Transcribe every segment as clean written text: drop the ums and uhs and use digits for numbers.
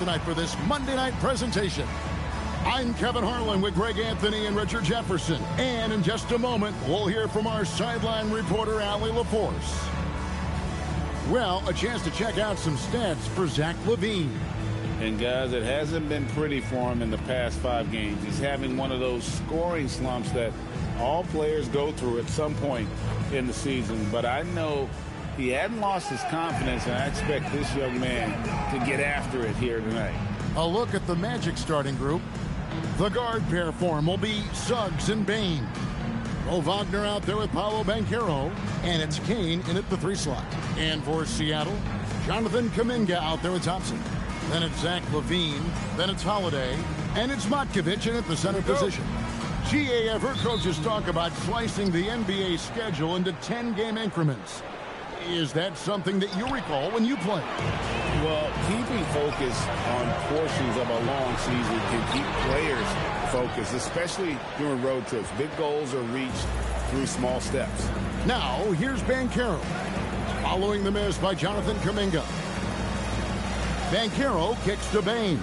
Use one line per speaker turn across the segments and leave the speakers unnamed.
tonight for this Monday night presentation. I'm Kevin Harlan with Greg Anthony and Richard Jefferson. And in just a moment, we'll hear from our sideline reporter, Allie LaForce. Well, a chance to check out some stats for Zach LaVine.
And guys, it hasn't been pretty for him in the past 5 games. He's having one of those scoring slumps that all players go through at some point in the season. But I know he hadn't lost his confidence, and I expect this young man to get after it here tonight.
A look at the Magic starting group. The guard pair form will be Suggs and Bane. Mo Wagner out there with Paolo Banchero, and it's Kane in at the 3 slot. And for Seattle, Jonathan Kuminga out there with Thompson. Then it's Zach LaVine, then it's Holiday, and it's Matkovic in at the center position. GA, I've heard coaches talk about slicing the NBA schedule into 10-game increments. Is that something that you recall when you played?
Well, keeping focus on portions of a long season can keep players focused, especially during road trips. Big goals are reached through small steps.
Now, here's Banchero. Following the miss by Jonathan Kuminga. Banchero kicks to Bane.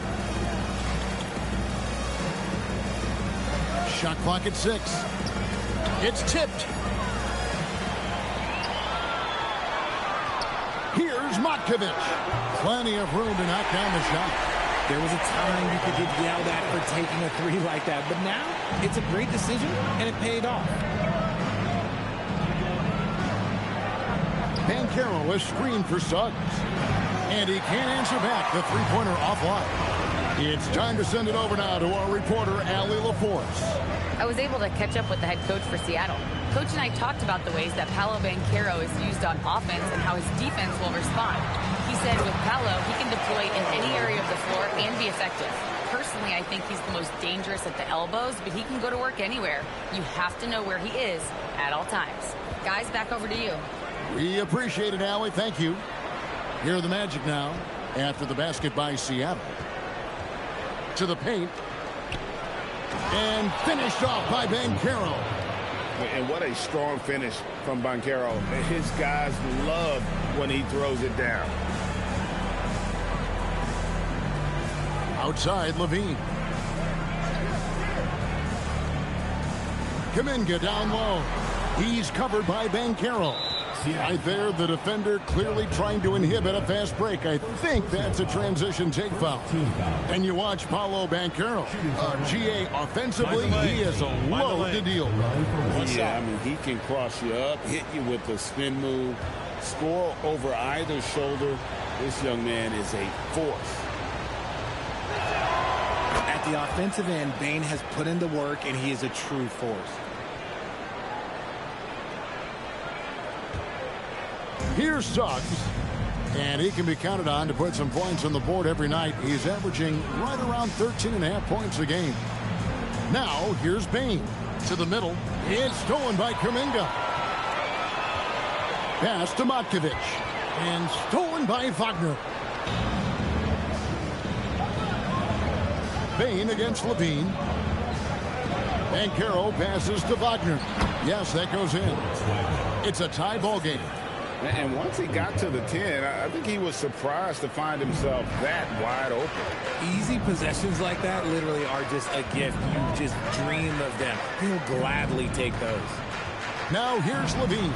Shot clock at 6. It's tipped. Here's Matkovic. Plenty of room to knock down the shot.
There was a time you could get yelled at for taking a 3 like that, but now it's a great decision, and it paid off.
Banchero is screened for Suggs. And he can't answer back the 3-pointer offline. It's time to send it over now to our reporter, Allie LaForce.
I was able to catch up with the head coach for Seattle. Coach and I talked about the ways that Paolo Banchero is used on offense and how his defense will respond. He said with Paolo, he can deploy in any area of the floor and be effective. Personally, I think he's the most dangerous at the elbows, but he can go to work anywhere. You have to know where he is at all times. Guys, back over to you.
We appreciate it, Allie. Thank you. Here are the Magic now after the basket by Seattle. To the paint. And finished off by Banchero.
And what a strong finish from Banchero. His guys love when he throws it down.
Outside, LaVine. Kuminga down low. He's covered by Banchero. Right there, the defender clearly trying to inhibit a fast break. I think that's a transition take foul. And you watch Paolo Banchero. GA, offensively, he is a load to deal with.
Yeah, I mean, he can cross you up, hit you with a spin move, score over either shoulder. This young man is a force.
At the offensive end, Bane has put in the work, and he is a true force.
Here's Suggs, and he can be counted on to put some points on the board every night. He's averaging right around 13.5 points a game. Now, here's Bane to the middle. It's stolen by Kuminga. Pass to Matkovic, and stolen by Wagner. Bane against LaVine. Banchero passes to Wagner. Yes, that goes in. It's a tie ball game.
And once he got to the 10, I think he was surprised to find himself that wide open.
Easy possessions like that literally are just a gift. You just dream of them. He'll gladly take those.
Now here's LaVine.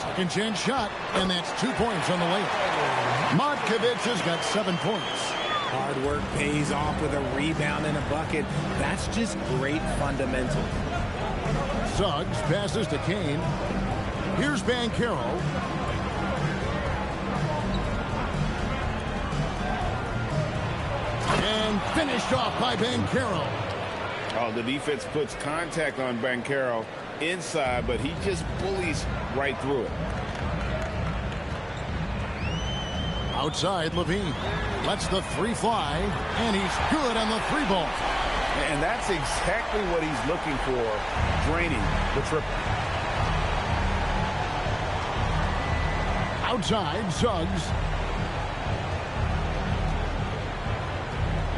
Second chance shot, and that's 2 points on the layup. Matkovic has got 7 points.
Hard work pays off with a rebound and a bucket. That's just great fundamentals.
Suggs passes to Kane. Here's Banchero. And finished off by Banchero.
Oh, the defense puts contact on Banchero inside, but he just bullies right through it.
Outside, LaVine lets the 3 fly, and he's good on the 3 ball.
And that's exactly what he's looking for, draining the triple.
Outside, Suggs.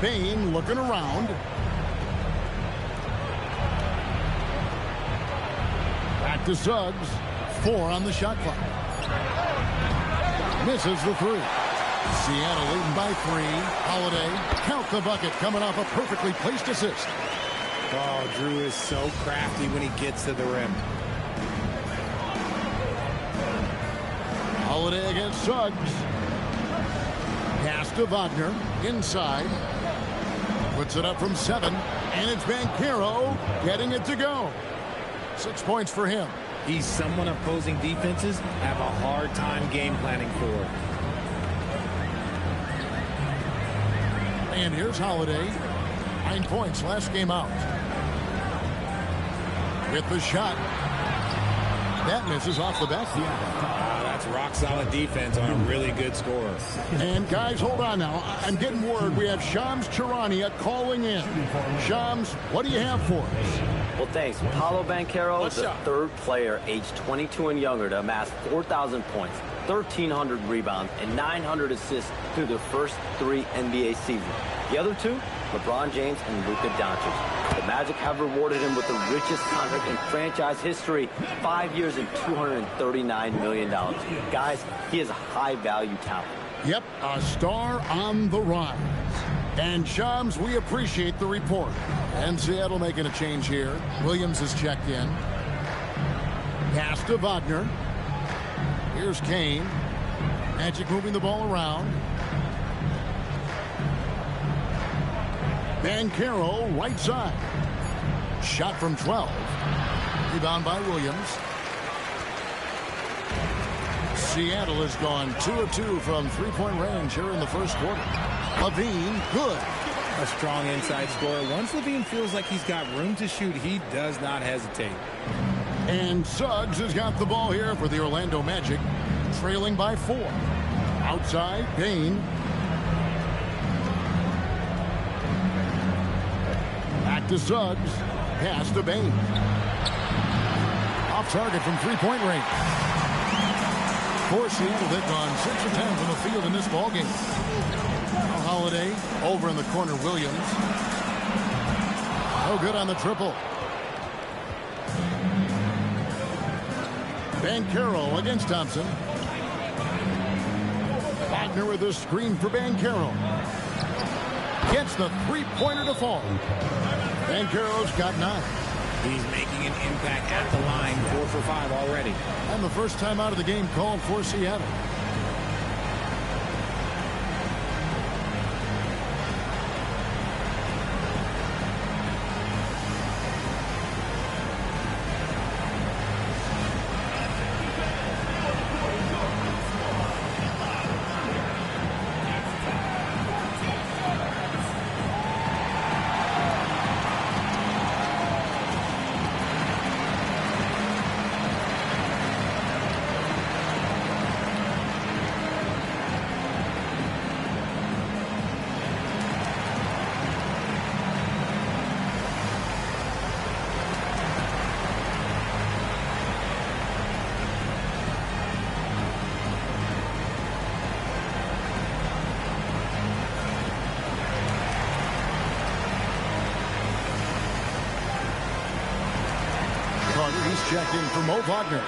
Bane looking around. Back to Suggs. 4 on the shot clock. Misses the 3. Seattle leading by 3. Holiday, count the bucket, coming off a perfectly placed assist.
Oh, Drew is so crafty when he gets to the rim.
Holiday against Suggs. Pass to Wagner, inside. Puts it up from 7, and it's Banchero getting it to go. 6 points for him.
He's someone opposing defenses have a hard time game planning for.
And here's Holiday. 9 points last game out. With the shot. That misses off the backboard.
That's rock-solid defense on a really good scorer.
And guys, hold on now. I'm getting word we have Shams Charania calling in. Shams, what do you have for us?
Well, thanks. Paolo Banchero is the third player aged 22 and younger to amass 4,000 points, 1,300 rebounds, and 900 assists through their first 3 NBA seasons. The other 2, LeBron James and Luka Doncic. The Magic have rewarded him with the richest contract in franchise history, 5 years and $239 million. Guys, he is a high-value talent.
Yep, a star on the rise. And Shams, we appreciate the report. And Seattle making a change here. Williams has checked in. Pass to Wagner. Here's Kane. Magic moving the ball around. Banchero, right side. Shot from 12. Rebound by Williams. Seattle has gone 2 of 2 from three-point range here in the first quarter. Levine, good.
A strong inside scorer. Once Levine feels like he's got room to shoot, he does not hesitate.
And Suggs has got the ball here for the Orlando Magic, trailing by 4. Outside, Payne. Back to Suggs. Pass to Bain. Off target from three-point range. For Seattle, they've gone 6 of 10 from the field in this ballgame. Holiday over in the corner, Williams. Oh, good on the triple. Banchero against Thompson. Wagner with a screen for Banchero. Gets the three-pointer to fall. Banchero's got 9.
He's making an impact at the line, 4 for 5 already.
And the first time out of the game called for Seattle. He's checked in for Mo Wagner.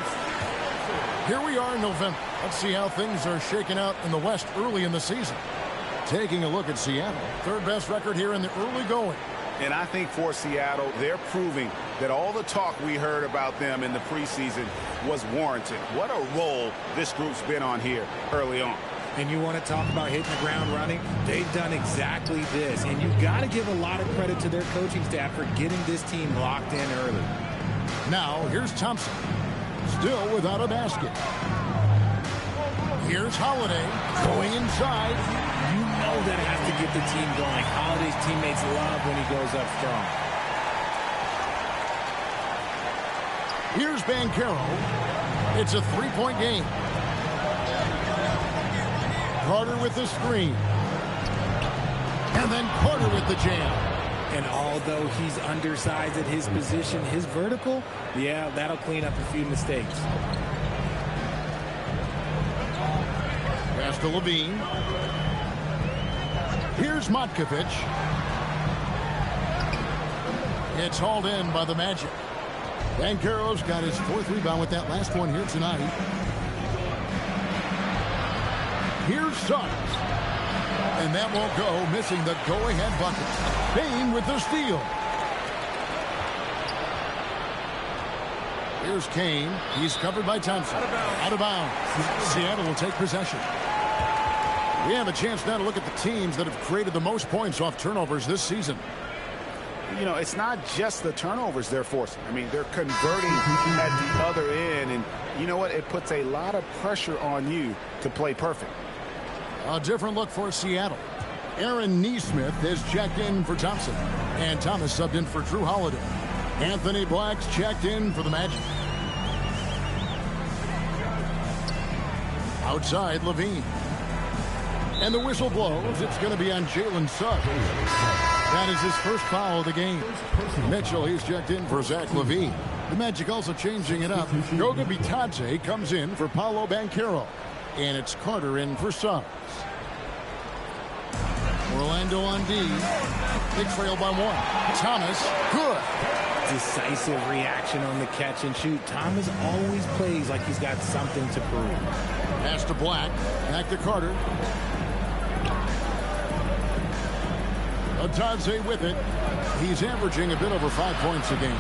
Here we are in November. Let's see how things are shaking out in the West early in the season. Taking a look at Seattle. Third best record here in the early going.
And I think for Seattle, they're proving that all the talk we heard about them in the preseason was warranted. What a role this group's been on here early on.
And you want to talk about hitting the ground running? They've done exactly this. And you've got to give a lot of credit to their coaching staff for getting this team locked in early.
Now, here's Thompson. Still without a basket. Here's Holiday going inside.
You know that has to get the team going. Holiday's teammates love when he goes up strong.
Here's Banchero. It's a three-point game. Carter with the screen. And then Carter with the jam.
And although he's undersized at his position, his vertical, yeah, that'll clean up a few mistakes.
Pass to Levine. Here's Matkovic. It's hauled in by the Magic. Banchero's got his 4th rebound with that last one here tonight. Here's Suggs. And that won't go, missing the go-ahead bucket. Bain with the steal. Here's Kane. He's covered by Thompson. Out of bounds. Seattle will take possession. We have a chance now to look at the teams that have created the most points off turnovers this season.
You know, it's not just the turnovers they're forcing. I mean, they're converting at the other end. And you know what? It puts a lot of pressure on you to play perfect.
A different look for Seattle. Aaron Neesmith is checked in for Thompson. And Thomas subbed in for Drew Holiday. Anthony Black's checked in for the Magic. Outside, Levine. And the whistle blows. It's going to be on Jalen Suggs. That is his first foul of the game. Mitchell, he's checked in for Zach LaVine. The Magic also changing it up. Goga Bitadze comes in for Paolo Banchero. And it's Carter in for Suggs. Orlando on D. They trail by one. Thomas, good.
Decisive reaction on the catch and shoot. Thomas always plays like he's got something to prove.
Pass to Black. Back to Carter. Bitadze with it. He's averaging a bit over 5 points a game.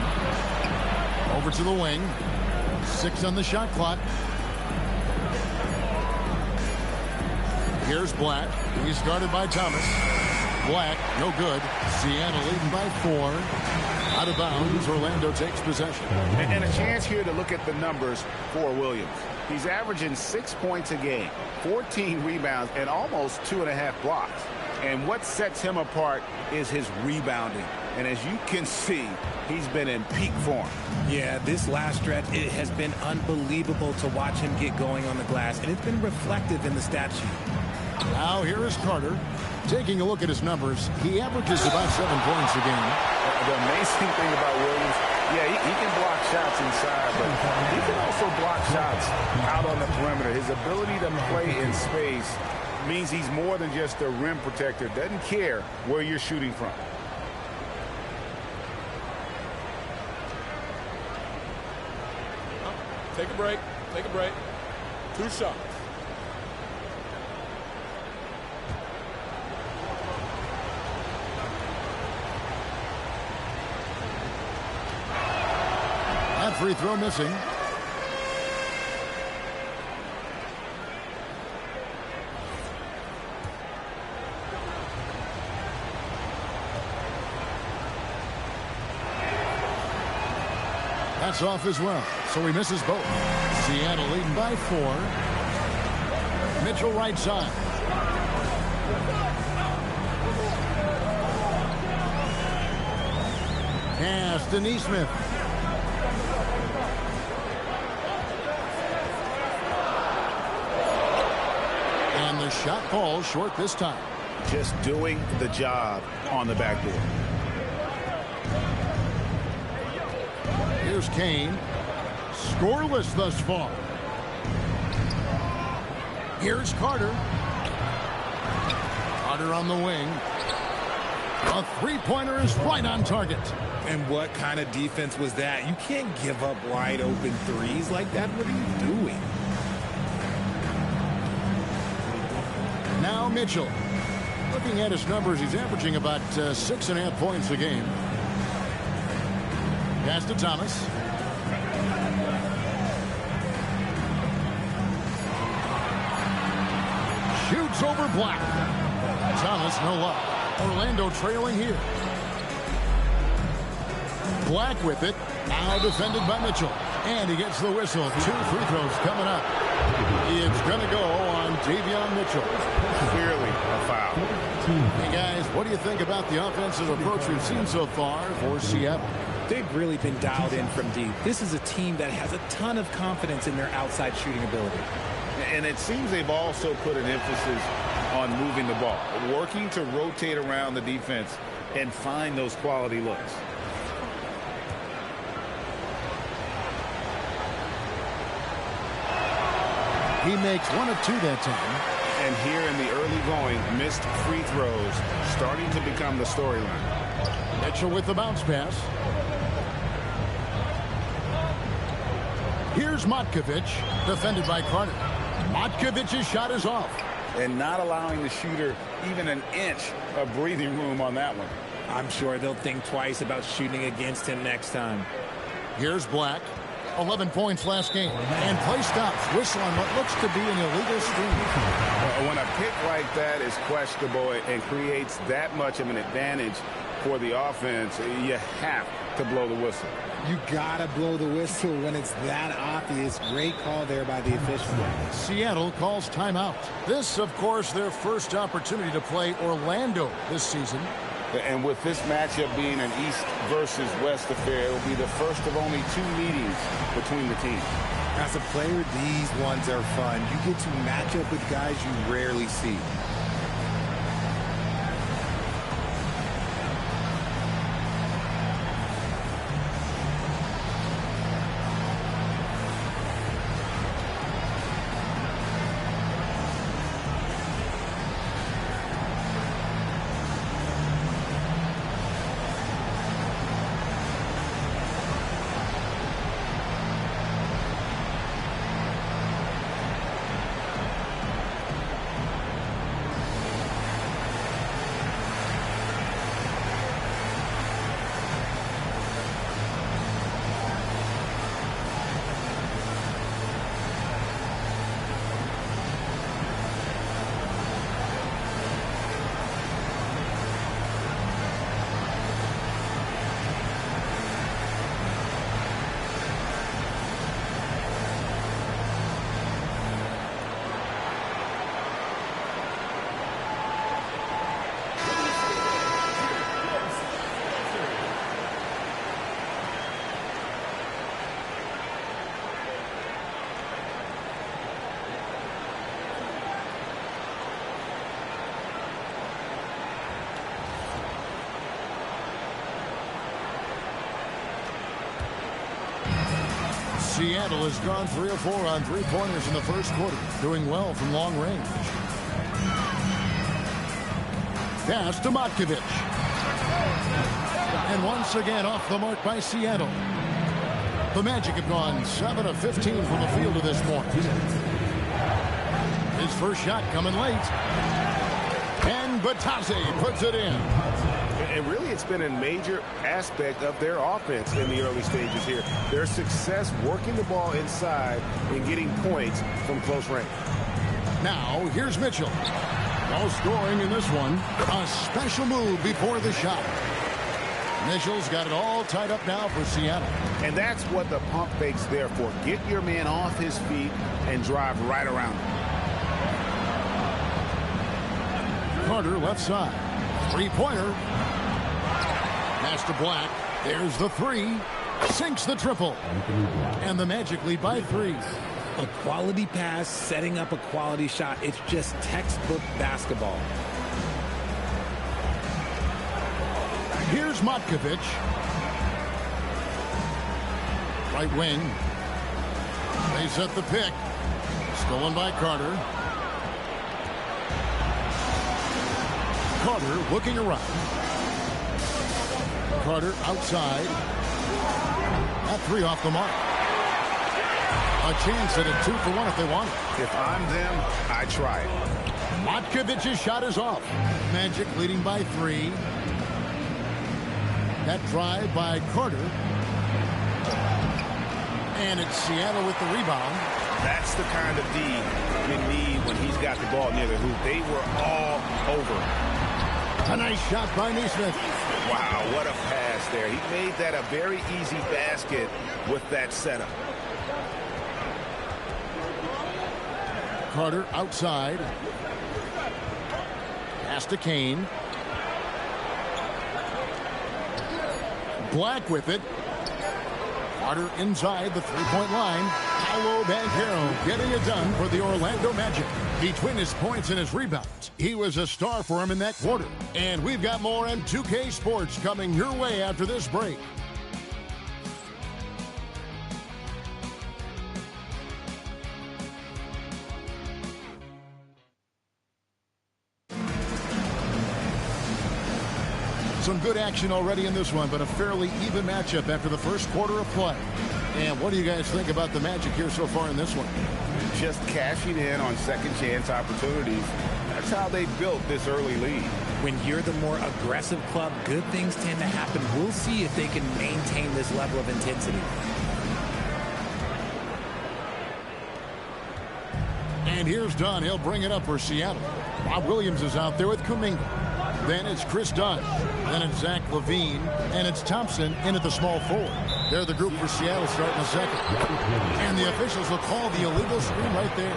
Over to the wing. 6 on the shot clock. Here's Black. He's guarded by Thomas. Black, no good. Seattle leading by 4. Out of bounds. Orlando takes possession.
And a chance here to look at the numbers for Williams. He's averaging 6 points a game, 14 rebounds, and almost 2.5 blocks. And what sets him apart is his rebounding. And as you can see, he's been in peak form.
Yeah, this last stretch, it has been unbelievable to watch him get going on the glass. And it's been reflective in the stat sheet.
Now here is Carter. Taking a look at his numbers, he averages about 7 points a game.
The amazing thing about Williams, yeah, he can block shots inside, but he can also block shots out on the perimeter. His ability to play in space means he's more than just a rim protector. Doesn't care where you're shooting from.
Take a break. Take a break. 2 shots.
That free throw missing. That's off as well, so he misses both. Seattle leading by 4. Mitchell right side. Pass to Neesmith. And the shot falls short this time.
Just doing the job on the backboard.
Here's Kane. Scoreless thus far. Here's Carter. Carter on the wing. A three-pointer is right on target.
And what kind of defense was that? You can't give up wide open threes like that. What are you doing?
Now Mitchell. Looking at his numbers, he's averaging about 6.5 points a game. Pass to Thomas. Shoots over Black. Thomas, no luck. Orlando trailing here. Black with it. Now defended by Mitchell. And he gets the whistle. 2 free throws coming up. It's going to go on Davion Mitchell.
Clearly a foul.
Hey, guys, what do you think about the offensive approach we've seen so far for Seattle?
They've really been dialed in from deep. This is a team that has a ton of confidence in their outside shooting ability.
And it seems they've also put an emphasis on moving the ball, working to rotate around the defense and find those quality looks.
He makes 1 of 2 that time.
And here in the early going, missed free throws starting to become the storyline.
Mitchell with the bounce pass. Here's Matkovic, defended by Carter. Matkovic's shot is off.
and not allowing the shooter even an inch of breathing room on that one.
I'm sure they'll think twice about shooting against him next time.
Here's Black. 11 points last game. And play stops. Whistle on what looks to be an illegal screen.
When a pick like that is questionable and creates that much of an advantage for the offense, you have to blow the whistle.
You gotta blow the whistle when it's that obvious. Great call there by the official.
Seattle calls timeout. This, of course, their first opportunity to play Orlando this season.
And with this matchup being an East versus West affair, it will be the first of only 2 meetings between the teams.
As a player, these ones are fun. You get to match up with guys you rarely see.
Seattle has gone 3 of 4 on three-pointers in the first quarter, doing well from long range. Pass to Matkovic. And once again off the mark by Seattle. The Magic have gone 7 of 15 from the field to this point. His first shot coming late. And Batase puts it in.
And really, it's been a major aspect of their offense in the early stages here. Their success working the ball inside and getting points from close range.
Now, here's Mitchell. No scoring in this one. A special move before the shot. Mitchell's got it all tied up now for Seattle.
And that's what the pump fake's there for. Get your man off his feet and drive right around him.
Carter left side. Three-pointer. Pass to Black. There's the 3. Sinks the triple. And the Magic lead by 3.
A quality pass, setting up a quality shot. It's just textbook basketball.
Here's Matkovic. Right wing. They set the pick. Stolen by Carter. Carter looking around. Carter outside. That 3 off the mark. A chance at a 2 for 1 if they want it.
If I'm them, I try it.
Matkovic's shot is off. Magic leading by 3. That drive by Carter. And it's Seattle with the rebound.
That's the kind of D you need when he's got the ball near the hoop. They were all over.
A nice shot by Nesmith.
Wow, what a pass there. He made that a very easy basket with that setup.
Carter outside. Pass to Kane. Black with it. Carter inside the three-point line. Paolo Banchero getting it done for the Orlando Magic. Between his points and his rebounds, he was a star for him in that quarter. And we've got more on 2K Sports coming your way after this break. Some good action already in this one, but a fairly even matchup after the first quarter of play. And what do you guys think about the Magic here so far in this one?
Just cashing in on second chance opportunities. That's how they built this early lead.
When you're the more aggressive club, good things tend to happen. We'll see if they can maintain this level of intensity.
And here's Dunn. He'll bring it up for Seattle. Bob Williams is out there with Kuminga. Then it's Chris Dunn. Then it's Zach LaVine. And it's Thompson in at the small forward. They're the group for Seattle starting a second. And the officials will call the illegal screen right there.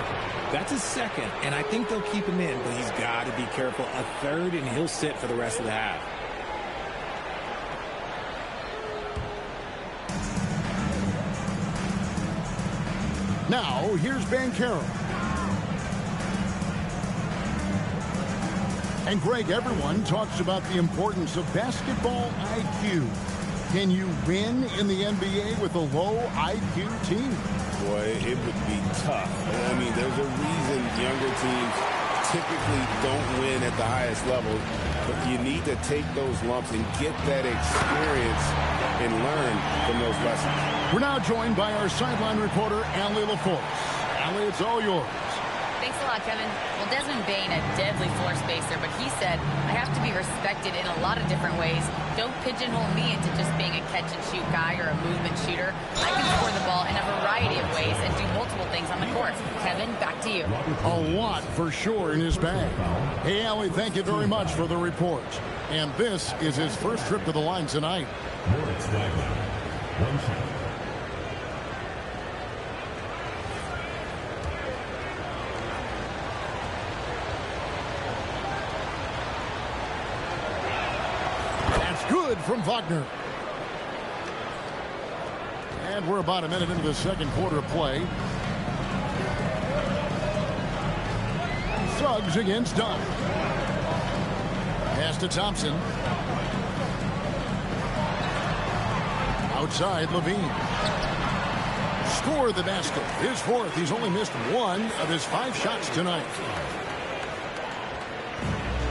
That's a second, and I think they'll keep him in, but he's got to be careful. A third, and he'll sit for the rest of the half.
Now, here's Banchero. And Greg, everyone talks about the importance of basketball IQ. Can you win in the NBA with a low IQ team?
Boy, it would be tough. I mean, there's a reason younger teams typically don't win at the highest level, but you need to take those lumps and get that experience and learn from those lessons.
We're now joined by our sideline reporter, Allie LaForce. Allie, it's all yours.
Thanks a lot, Kevin. Well, Desmond Bain, a deadly floor spacer, but he said, I have to be respected in a lot of different ways. Don't pigeonhole me into just being a catch-and-shoot guy or a movement shooter. I can score the ball in a variety of ways and do multiple things on the court. Kevin, back to you.
A lot for sure in his bag. Hey, Allie, thank you very much for the report. And this is his first trip to the line tonight. Good from Wagner. And we're about a minute into the second quarter of play. Suggs against Dunn. Pass to Thompson. Outside, LaVine. Score the basket. His fourth. He's only missed one of his 5 shots tonight.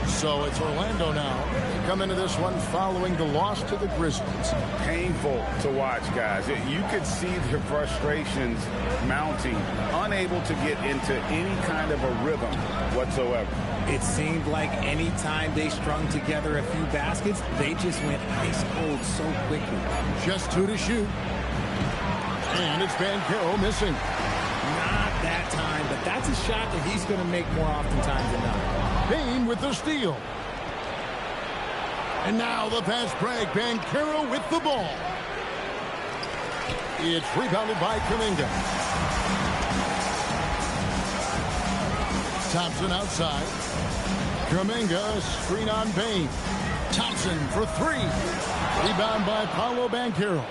So it's Orlando now. They come into this one following the loss to the Grizzlies.
Painful to watch, guys. You could see the frustrations mounting, unable to get into any kind of a rhythm whatsoever.
It seemed like any time they strung together a few baskets, they just went ice cold so quickly.
Just 2 to shoot. And it's Banchero missing.
Not that time, but that's a shot that he's going to make more oftentimes than not.
Bain with the steal. And now the fast break. Banchero with the ball. It's rebounded by Kuminga. Thompson outside. Kuminga, screen on Bain. Thompson for 3. Rebound by Paolo Banchero.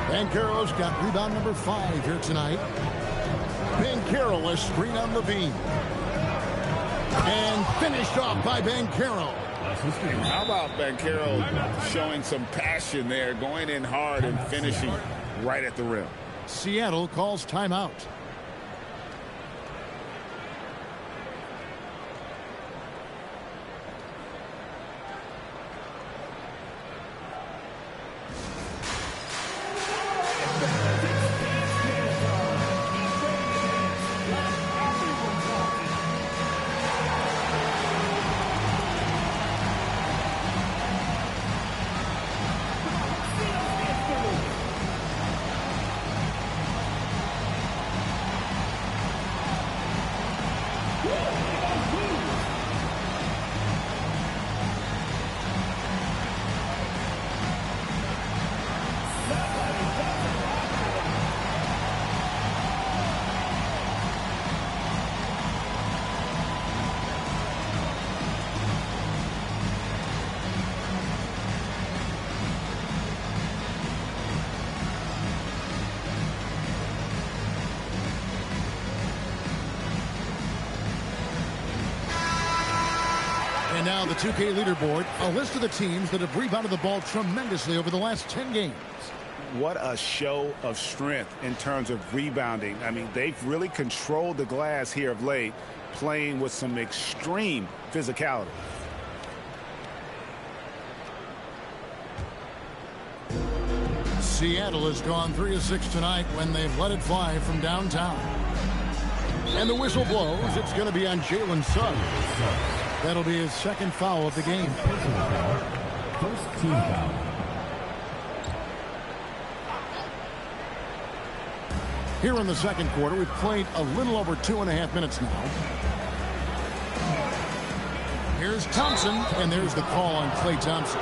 Banchero's got rebound number 5 here tonight. Banchero, a screen on LaVine. And finished off by Banchero.
How about Banchero showing some passion there, going in hard and finishing right at the rim?
Seattle calls timeout. And now the 2K leaderboard, a list of the teams that have rebounded the ball tremendously over the last 10 games.
What a show of strength in terms of rebounding. I mean, they've really controlled the glass here of late, playing with some extreme physicality.
Seattle has gone 3 of 6 tonight when they've let it fly from downtown. And the whistle blows. It's going to be on Jalen Suggs. That'll be his second foul of the game.
First team foul.
Here in the second quarter, we've played a little over 2.5 minutes now. Here's Thompson, and there's the call on Klay Thompson.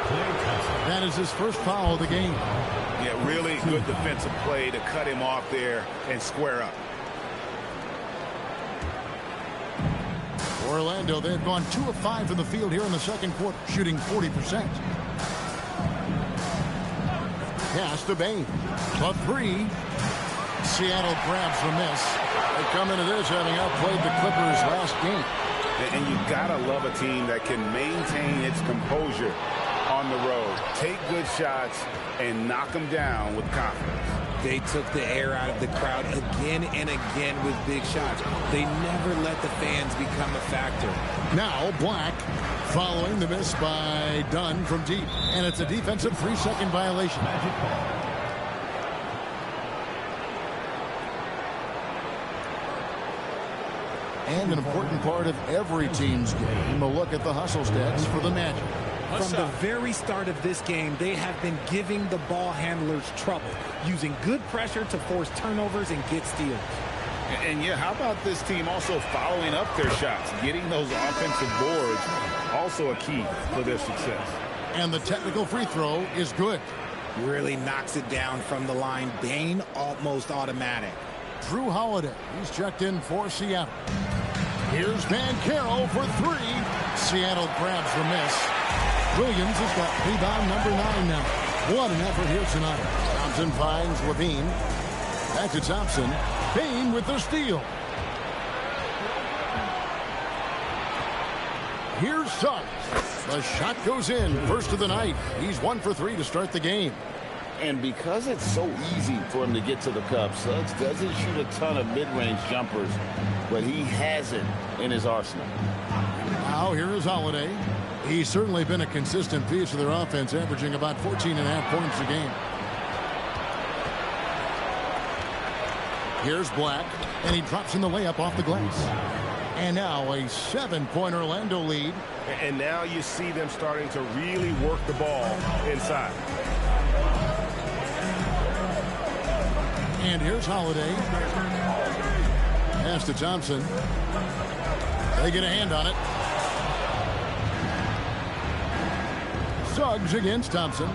That is his first foul of the game.
Yeah, really good defensive play to cut him off there and square up.
Orlando, they've gone 2 of 5 from the field here in the second quarter, shooting 40%. Pass to Bain. A 3. Seattle grabs the miss. They come into this having outplayed the Clippers last game.
And you've got to love a team that can maintain its composure on the road. Take good shots and knock them down with confidence.
They took the air out of the crowd again and again with big shots. They never let the fans become a factor.
Now Black following the miss by Dunn from deep. And it's a defensive 3-second violation. And an important part of every team's game, a look at the hustle stats for the Magic.
From the very start of this game, they have been giving the ball handlers trouble, using good pressure to force turnovers and get steals.
And yeah, how about this team also following up their shots, getting those offensive boards, also a key for their success.
And the technical free throw is good.
Really knocks it down from the line. Bain almost automatic.
Drew Holiday, he's checked in for Seattle. Here's Banchero for 3. Seattle grabs the miss. Williams has got rebound number 9 now. What an effort here tonight. Thompson finds Levine. Back to Thompson. Bain with the steal. Here's Suggs. The shot goes in. First of the night. He's 1 for 3 to start the game.
And because it's so easy for him to get to the cup, Suggs doesn't shoot a ton of mid-range jumpers, but he has it in his arsenal.
Now here is Holiday. He's certainly been a consistent piece of their offense, averaging about 14.5 points a game. Here's Black, and he drops in the layup off the glass. And now a 7-point Orlando lead.
And now you see them starting to really work the ball inside.
And here's Holiday. Pass to Thompson. They get a hand on it. Suggs against Thompson.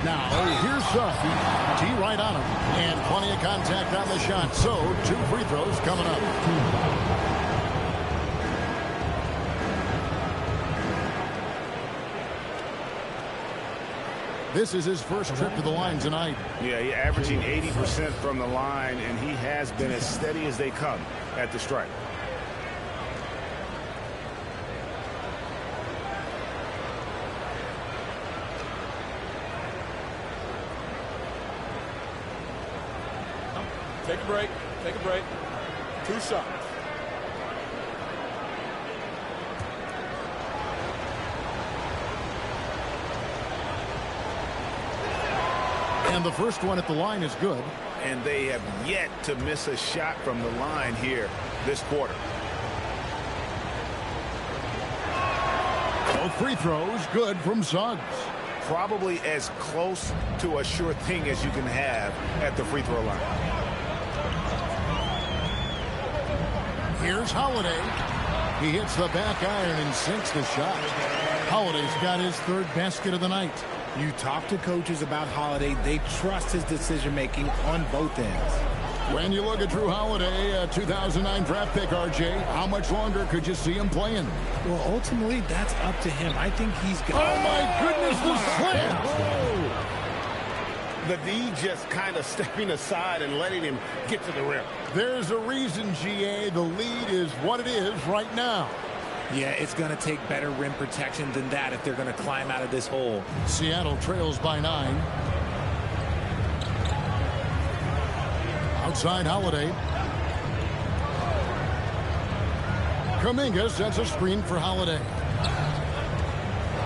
Now, here's Suggs. T right on him. And plenty of contact on the shot. So, 2 free throws coming up. This is his first trip to the line tonight.
Yeah, he's averaging 80% from the line, and he has been as steady as they come at the stripe.
Take a break. Take a break. 2 shots.
And the first one at the line is good.
And they have yet to miss a shot from the line here this quarter.
Both free throws good from Suggs.
Probably as close to a sure thing as you can have at the free throw line.
Here's Holiday. He hits the back iron and sinks the shot. Holiday's got his 3rd basket of the night.
You talk to coaches about Holiday, they trust his decision-making on both ends.
When you look at Drew Holiday, a 2009 draft pick, RJ, how much longer could you see him playing?
Well, ultimately, that's up to him. I think he's got...
Oh, my goodness, the slam!
The D just kind of stepping aside and letting him get to the rim.
There's a reason, GA, the lead is what it is right now.
Yeah, it's going to take better rim protection than that if they're going to climb out of this hole.
Seattle trails by 9. Outside Holiday. Kuminga sets a screen for Holiday.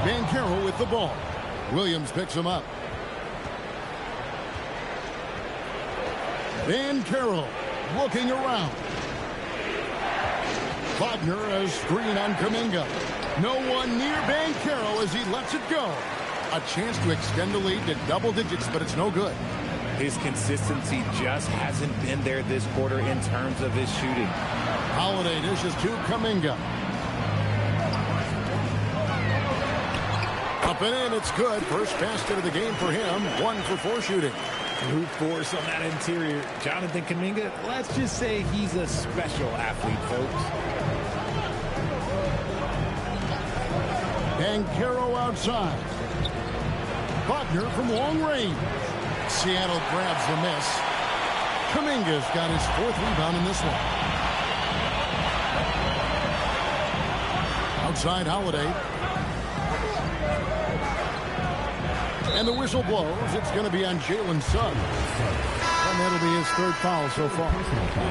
Banchero with the ball. Williams picks him up. Van Carroll looking around. Wagner a screen on Kuminga. No one near Van Carroll as he lets it go. A chance to extend the lead to double digits, but it's no good.
His consistency just hasn't been there this quarter in terms of his shooting.
Holiday dishes to Kuminga. Up and in, it's good. First basket of the game for him. 1 for 4 shooting.
Brute force on that interior. Jonathan Kuminga, let's just say he's a special athlete, folks.
Banchero outside. Wagner from long range. Seattle grabs the miss. Kuminga's got his 4th rebound in this one. Outside Holiday. And the whistle blows. It's going to be on Jalen Suggs. And that'll be his 3rd foul so far.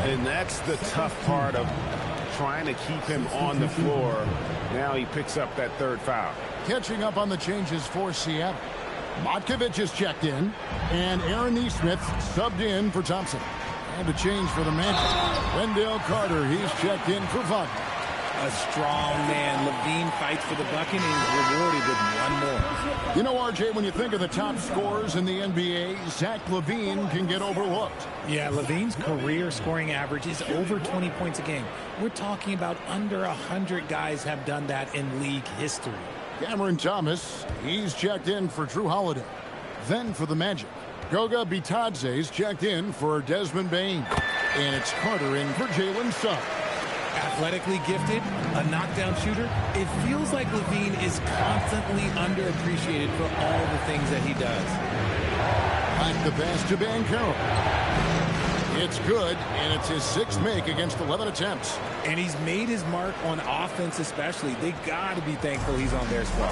And that's the tough part of trying to keep him on the floor. Now he picks up that 3rd foul.
Catching up on the changes for Seattle. Matkovic is checked in. And Aaron Nesmith subbed in for Thompson. And a change for the Magic. Wendell Carter, he's checked in for Wagner.
A strong man. Levine fights for the bucket and is rewarded with 1 more.
You know, RJ, when you think of the top scorers in the NBA, Zach LaVine can get overlooked.
Yeah, Levine's career scoring average is over 20 points a game. We're talking about under 100 guys have done that in league history.
Cameron Thomas, he's checked in for Drew Holiday. Then for the Magic, Goga Bitadze's checked in for Desmond Bane. And it's Carter in for Jalen Suggs.
Athletically gifted, a knockdown shooter, it feels like Levine is constantly underappreciated for all the things that he does.
Back the pass to Banchero. It's good, and it's his 6th make against 11 attempts.
And he's made his mark on offense especially. They got to be thankful he's on their squad.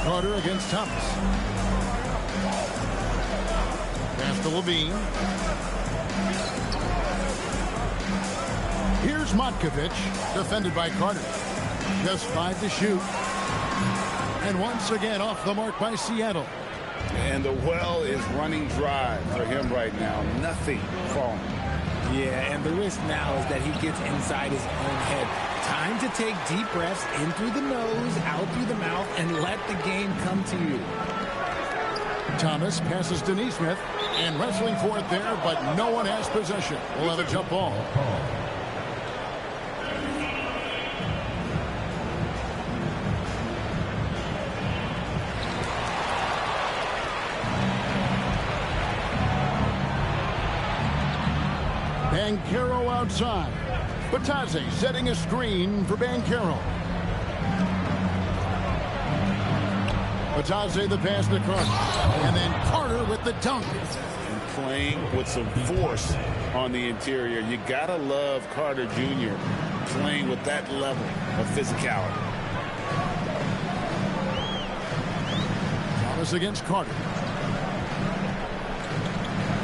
Carter against Thomas. Pass to Levine. Here's Matkovic, defended by Carter. Just 5 to shoot. And once again off the mark by Seattle.
And the well is running dry for him right now. Nothing falling.
Yeah, and the risk now is that he gets inside his own head. Time to take deep breaths in through the nose, out through the mouth, and let the game come to you.
Thomas passes to Nesmith, and wrestling for it there, but no one has possession. We'll have a jump ball. Banchero outside. Bitadze setting a screen for Banchero. Bitadze the pass to Carter. And then Carter with the dunk.
And playing with some force on the interior. You gotta love Carter Jr. playing with that level of physicality.
Thomas against Carter.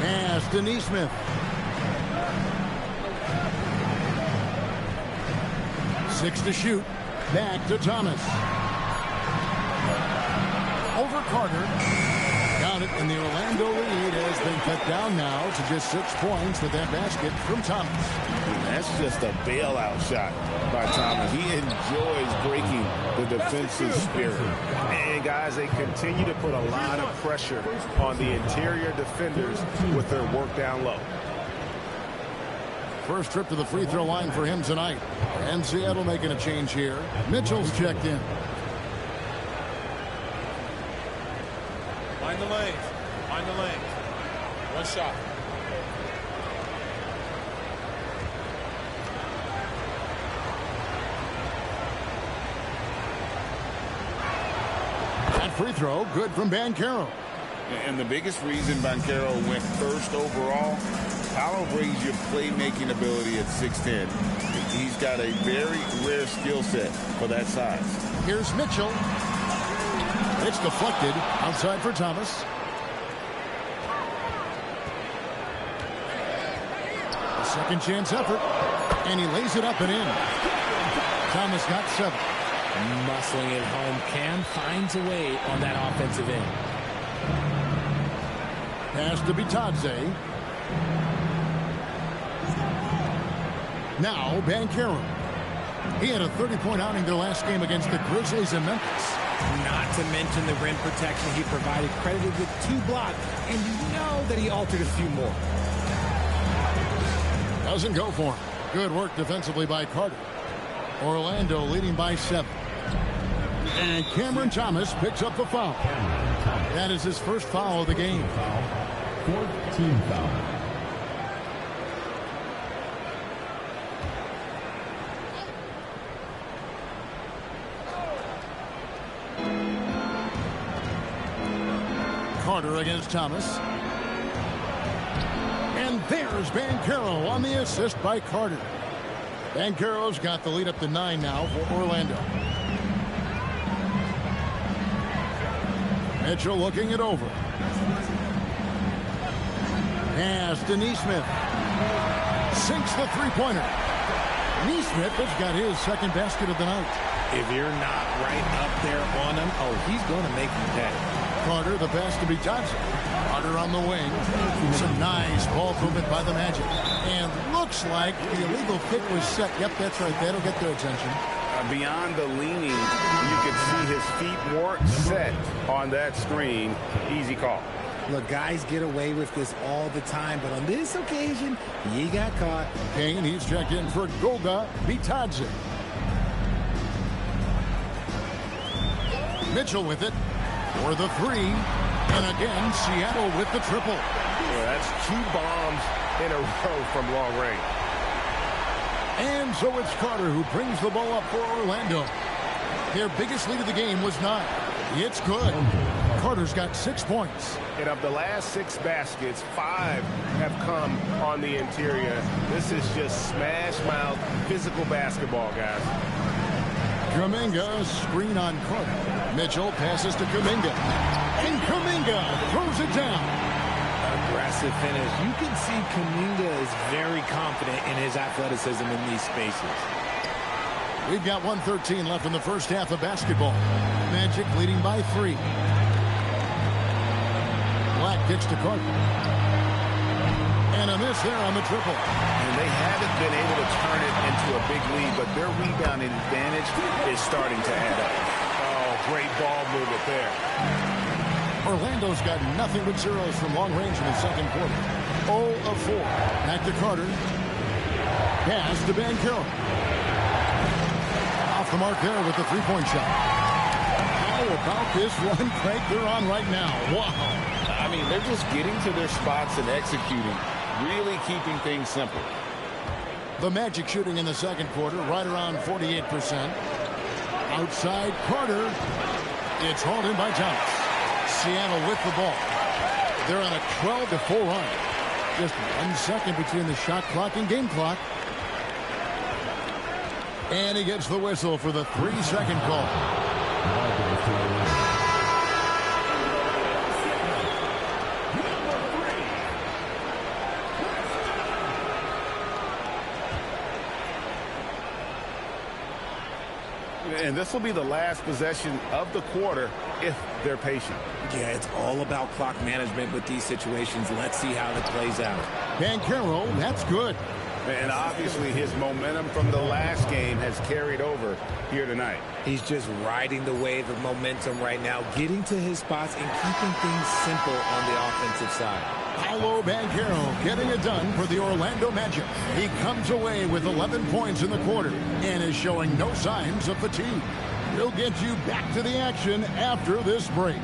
Pass to Nesmith. 6 to shoot. Back to Thomas. Over Carter. Got it, and the Orlando lead has been cut down now to just 6 points with that basket from Thomas.
That's just a bailout shot by Thomas. He enjoys breaking the defensive spirit.
And guys, they continue to put a lot of pressure on the interior defenders with their work down low.
First trip to the free throw line for him tonight. And Seattle making a change here. Mitchell's checked in.
Find the lanes. Find the lanes. 1 shot.
That free throw, good from Banchero.
And the biggest reason Banchero went first overall, Paolo brings you playmaking ability at 6'10". He's got a very rare skill set for that size.
Here's Mitchell. It's deflected outside for Thomas. A second chance effort. And he lays it up and in. Thomas got 7.
Muscling it home. Cam finds a way on that offensive end.
Pass to Bitadze. Now Banchero. He had a 30-point outing their last game against the Grizzlies in Memphis.
Not to mention the rim protection he provided, credited with 2 blocks, and you know that he altered a few more.
Doesn't go for him. Good work defensively by Carter. Orlando leading by 7. And Cameron Thomas picks up the foul. That is his first foul of the game.
14 foul.
Carter against Thomas. And there's Banchero on the assist by Carter. Banchero's got the lead up to 9 now for Orlando. Mitchell looking it over. Pass to Neesmith. Sinks the three-pointer. Neesmith has got his second basket of the night.
If you're not right up there on him, oh, he's going to make you pay.
Carter, the pass to Bitadze. Carter on the wing. Some nice ball movement by the Magic. And looks like the illegal kick was set. Yep, that's right. That'll get their attention.
Beyond the leaning, you could see his feet weren't set on that screen. Easy call.
Look, guys get away with this all the time, but on this occasion, he got caught.
Kane, he's checked in for Goga Bitadze. Mitchell with it for the 3. And again, Seattle with the triple.
Yeah, that's 2 bombs in a row from long range.
And so it's Carter who brings the ball up for Orlando. Their biggest lead of the game was 9. It's good. Carter's got 6 points.
And of the last 6 baskets, 5 have come on the interior. This is just smash mouth physical basketball, guys.
Kuminga screen on Carter. Mitchell passes to Kuminga. And Kuminga throws it down.
Aggressive finish. You can see Kuminga is very confident in his athleticism in these spaces.
We've got 1:13 left in the first half of basketball. Magic leading by 3. Black kicks to Carter. And a miss there on the triple.
And they haven't been able to turn it into a big lead, but their rebounding advantage is starting to add up. Oh, great ball movement there.
Orlando's got nothing but zeros from long range in the second quarter. 0 of 4. Back to Carter. Pass to Banchero. Off the mark there with the three-point shot. How about this one, Craig? They're on right now. Wow.
I mean, they're just getting to their spots and executing, really keeping things simple.
The Magic shooting in the second quarter, right around 48%. Outside Carter. It's hauled in by Thomas. Seattle with the ball. They're on a 12-4 run. Just 1 second between the shot clock and game clock. And he gets the whistle for the 3-second call.
And this will be the last possession of the quarter if they're patient.
Yeah, it's all about clock management with these situations. Let's see how it plays out.
Banchero, that's good.
And obviously his momentum from the last game has carried over here tonight.
He's just riding the wave of momentum right now, getting to his spots and keeping things simple on the offensive side.
Paolo Banchero getting it done for the Orlando Magic. He comes away with 11 points in the quarter and is showing no signs of fatigue. We'll get you back to the action after this break.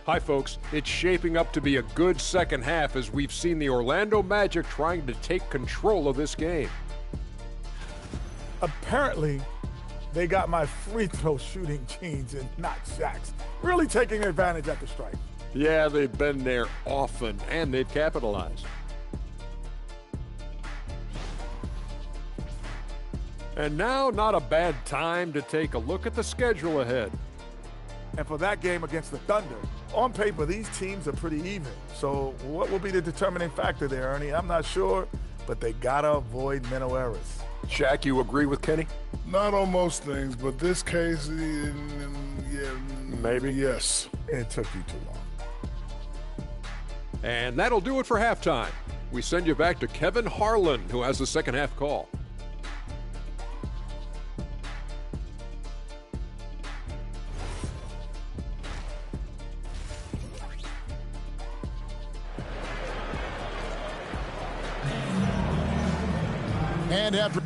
Hi, folks. It's shaping up to be a good second half as we've seen the Orlando Magic trying to take control of this game.
Apparently, they got my free throw shooting genes and not Shaq's. Really taking advantage at the stripe.
Yeah, they've been there often, and they've capitalized. And now, not a bad time to take a look at the schedule ahead.
And for that game against the Thunder, on paper, these teams are pretty even. So what will be the determining factor there, Ernie? I'm not sure, but they gotta avoid mental errors.
Shaq, you agree with Kenny?
Not on most things, but this case, yeah,
maybe.
Yes.
It took you too long.
And that'll do it for halftime. We send you back to Kevin Harlan, who has the second half call.
And after